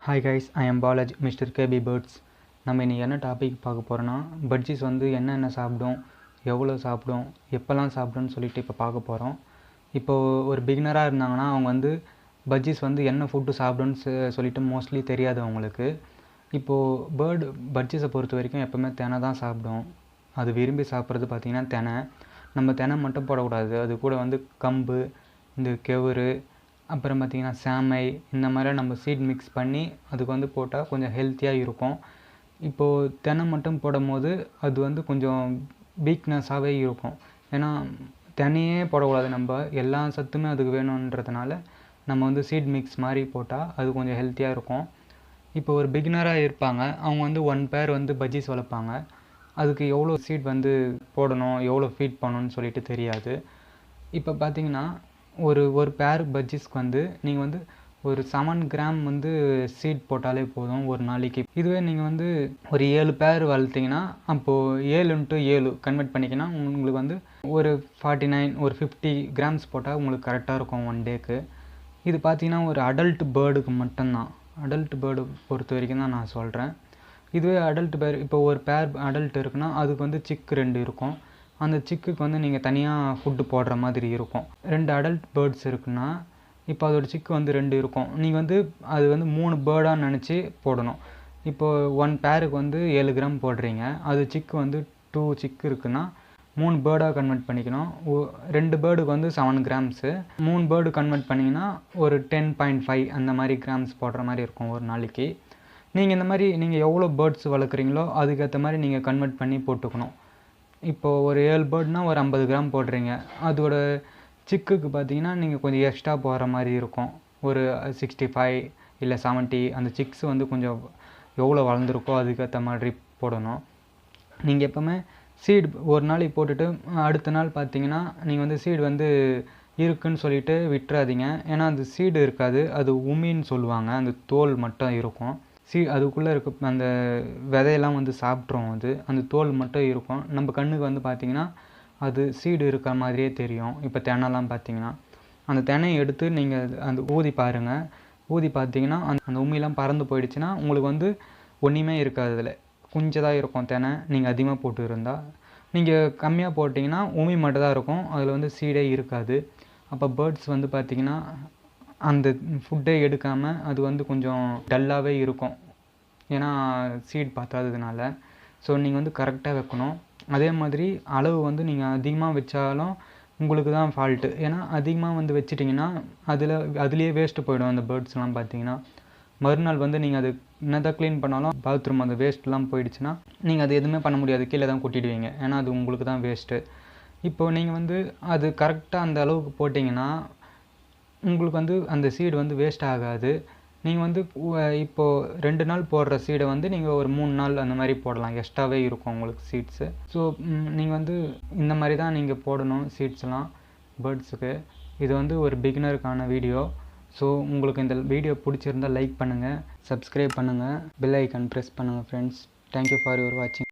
Hi guys, I am Balaj, Mr. KB Birds. நம்ம இன்றைக்கி என்ன டாபிக் பார்க்க போகிறோன்னா பட்ஜீஸ் வந்து என்னென்ன சாப்பிடும், எவ்வளோ சாப்பிடும், எப்போல்லாம் சாப்பிடும்னு சொல்லிட்டு இப்போ பார்க்க போகிறோம். இப்போது ஒரு பிகினராக இருந்தாங்கன்னா அவங்க வந்து பட்ஜீஸ் வந்து என்ன ஃபுட்டு சாப்பிடும்னு சொல்லிட்டு மோஸ்ட்லி தெரியாது அவங்களுக்கு. இப்போது பட்ஜீஸை பொறுத்த வரைக்கும் எப்போவுமே தெனை தான் சாப்பிடும். அது விரும்பி சாப்பிட்றது பார்த்திங்கன்னா தெனை. நம்ம தெனை மட்டும் போடக்கூடாது, அது கூட வந்து கம்பு, இந்த கெவுரு, அப்புறம் பார்த்திங்கன்னா சாமை, இந்த மாதிரிலாம் நம்ம சீட் மிக்ஸ் பண்ணி அதுக்கு வந்து போட்டால் கொஞ்சம் ஹெல்த்தியாக இருக்கும். இப்போது தெனை மட்டும் போடும் போது அது வந்து கொஞ்சம் வீக்னஸாகவே இருக்கும். ஏன்னா தெனையே போடக்கூடாது, நம்ம எல்லா சத்துமே அதுக்கு வேணுன்றதுனால நம்ம வந்து சீட் மிக்ஸ் மாதிரி போட்டால் அது கொஞ்சம் ஹெல்த்தியாக இருக்கும். இப்போ ஒரு பிகினராக இருப்பாங்க, அவங்க வந்து 1 பேர் வந்து பஜ்ஜீஸ் வளர்ப்பாங்க. அதுக்கு எவ்வளோ சீட் வந்து போடணும், எவ்வளோ ஃபீட் பண்ணணும்னு சொல்லிட்டு தெரியாது. இப்போ பார்த்திங்கன்னா ஒரு பேர் பஜ்ஜீஸ்க்கு வந்து நீங்கள் வந்து ஒரு 7 கிராம் வந்து சீட் போட்டாலே போதும் ஒரு நாளைக்கு. இதுவே நீங்கள் வந்து ஒரு 7 பேர் வளர்த்திங்கன்னா அப்போது 7 × 7 கன்வெர்ட் பண்ணிக்கினா உங்களுக்கு வந்து ஒரு 49 ஒரு 50 கிராம்ஸ் போட்டால் உங்களுக்கு கரெக்டாக இருக்கும் 1 டேக்கு. இது பார்த்திங்கன்னா ஒரு அடல்ட் பேர்டுக்கு மட்டும்தான். அடல்ட் பேர்டு பொறுத்த வரைக்கும் தான் நான் சொல்கிறேன். இதுவே அடல்ட் பேர் இப்போ ஒரு பேர் அடல்ட் இருக்குன்னா அதுக்கு வந்து சிக்கு 2 இருக்கும். அந்த சிக்குக்கு வந்து நீங்கள் தனியாக ஃபுட்டு போடுற மாதிரி இருக்கும். 2 அடல்ட் பேர்ட்ஸ் இருக்குன்னா இப்போ அதோடய சிக்கு வந்து 2 இருக்கும். நீங்கள் வந்து அது வந்து 3 பேர்டாக நினச்சி போடணும். இப்போது 1 பேருக்கு வந்து 7 கிராம் போடுறீங்க, அது சிக்கு வந்து 2 சிக்கு இருக்குன்னா 3 பேர்டாக கன்வெர்ட் பண்ணிக்கணும். 2 பேர்டுக்கு வந்து 7 கிராம்ஸு, 3 பேர்டு கன்வெர்ட் பண்ணிங்கன்னா ஒரு 10.5 அந்த மாதிரி கிராம்ஸ் போடுற மாதிரி இருக்கும் ஒரு நாளைக்கு. நீங்கள் இந்த மாதிரி நீங்கள் எவ்வளோ பேர்ட்ஸ் வளர்க்குறீங்களோ அதுக்கேற்ற மாதிரி நீங்கள் கன்வெர்ட் பண்ணி போட்டுக்கணும். இப்போது ஒரு 7 பேர்ட்னால் ஒரு 50 கிராம் போடுறீங்க, அதோட சிக்குக்கு பார்த்தீங்கன்னா நீங்கள் கொஞ்சம் எக்ஸ்ட்ரா போடுற மாதிரி இருக்கும். ஒரு 65 இல்லை 70 அந்த சிக்ஸ் வந்து கொஞ்சம் எவ்வளோ வளர்ந்துருக்கோ அதுக்கேற்ற மாதிரி போடணும். நீங்கள் எப்போவுமே சீடு ஒரு நாளைக்கு போட்டுட்டு அடுத்த நாள் பார்த்தீங்கன்னா நீங்கள் வந்து சீடு வந்து இருக்குதுன்னு சொல்லிவிட்டு விட்டுறாதீங்க. ஏன்னா அந்த சீடு இருக்காது, அது உமின்னு சொல்லுவாங்க, அந்த தோல் மட்டும் இருக்கும். அதுக்குள்ளே இருக்க அந்த விதையெல்லாம் வந்து சாப்பிட்ரும். அந்த தோல் மட்டும் இருக்கும். நம்ம கண்ணுக்கு வந்து பார்த்திங்கன்னா அது சீடு இருக்கிற மாதிரியே தெரியும். இப்போ தெனைலாம் பார்த்திங்கன்னா அந்த தெனையை எடுத்து நீங்கள் அந்த ஊதி பாருங்கள். ஊதி பார்த்திங்கன்னா அந்த உமியெல்லாம் பறந்து போயிடுச்சுன்னா உங்களுக்கு வந்து ஒன்றுமே இருக்காது, அதில் கொஞ்சம் தான் இருக்கும் தெனை. நீங்கள் அதிகமாக போட்டு இருந்தால், நீங்கள் கம்மியாக போட்டிங்கன்னா உமி மட்டும் தான் இருக்கும், அதில் வந்து சீடே இருக்காது. அப்போ பேர்ட்ஸ் வந்து பார்த்திங்கன்னா அந்த ஃபுட்டே எடுக்காமல் அது வந்து கொஞ்சம் டல்லாகவே இருக்கும், ஏன்னா சீட் பத்தாததுனால. ஸோ நீங்கள் வந்து கரெக்டாக வைக்கணும். அதே மாதிரி அளவு வந்து நீங்கள் அதிகமாக வச்சாலும் உங்களுக்கு தான் ஃபால்ட்டு. ஏன்னா அதிகமாக வந்து வச்சிட்டிங்கன்னா அதுலேயே வேஸ்ட்டு போயிடும் அந்த பேர்ட்ஸ்லாம் பார்த்திங்கன்னா. மறுநாள் வந்து நீங்கள் அது என்னதான் க்ளீன் பண்ணாலும் பாத்ரூம் அந்த வேஸ்ட்லாம் போயிடுச்சுன்னா நீங்கள் அது எதுவுமே பண்ண முடியாது, கீழே தான் கொட்டிடுவீங்க. ஏன்னா அது உங்களுக்கு தான் வேஸ்ட்டு. இப்போது நீங்கள் வந்து அது கரெக்டாக அந்த அளவுக்கு போட்டிங்கன்னா உங்களுக்கு வந்து அந்த சீடு வந்து வேஸ்ட் ஆகாது. நீங்கள் வந்து இப்போது 2 நாள் போடுற சீடை வந்து நீங்கள் ஒரு 3 நாள் அந்த மாதிரி போடலாம், எக்ஸ்ட்ராவே இருக்கும் உங்களுக்கு சீட்ஸு. ஸோ நீங்கள் வந்து இந்த மாதிரி தான் நீங்கள் போடணும் சீட்ஸ்லாம் பேர்ட்ஸுக்கு. இது வந்து ஒரு பிகினருக்கான வீடியோ. ஸோ உங்களுக்கு இந்த வீடியோ பிடிச்சிருந்தால் லைக் பண்ணுங்கள், சப்ஸ்கிரைப் பண்ணுங்கள், பெல் ஐக்கான் ப்ரெஸ் பண்ணுங்கள் ஃப்ரெண்ட்ஸ். தேங்க்யூ ஃபார் யுவர் வாட்சிங்.